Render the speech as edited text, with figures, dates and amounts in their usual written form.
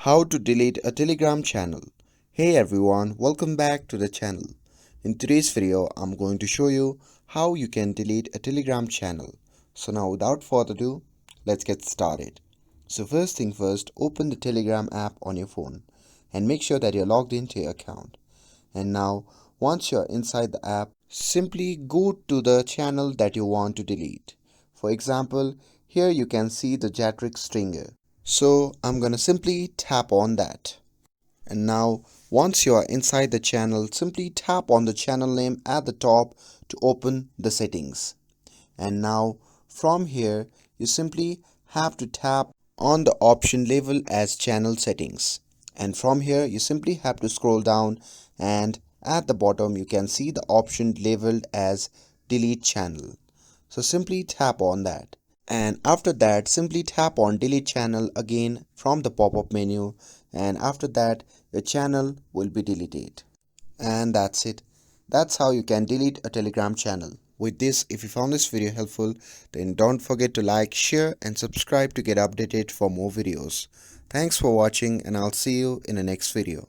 How to delete a Telegram channel. Hey everyone, welcome back to the channel. In today's video, I'm going to show you how you can delete a Telegram channel. So now without further ado, let's get started. So first thing first, open the Telegram app on your phone and make sure that you're logged into your account. And now, once you're inside the app, simply go to the channel that you want to delete. For example, here you can see the Jatric Stringer. So I'm gonna simply tap on that. And now once you are inside the channel, simply tap on the channel name at the top to open the settings. And now from here, you simply have to tap on the option labeled as channel settings. And from here, you simply have to scroll down, and at the bottom, you can see the option labeled as delete channel. So simply tap on that. And after that, simply tap on delete channel again from the pop-up menu, and after that your channel will be deleted. And that's it. That's how you can delete a Telegram channel. With this, if you found this video helpful, then don't forget to like, share and subscribe to get updated for more videos. Thanks for watching, and I'll see you in the next video.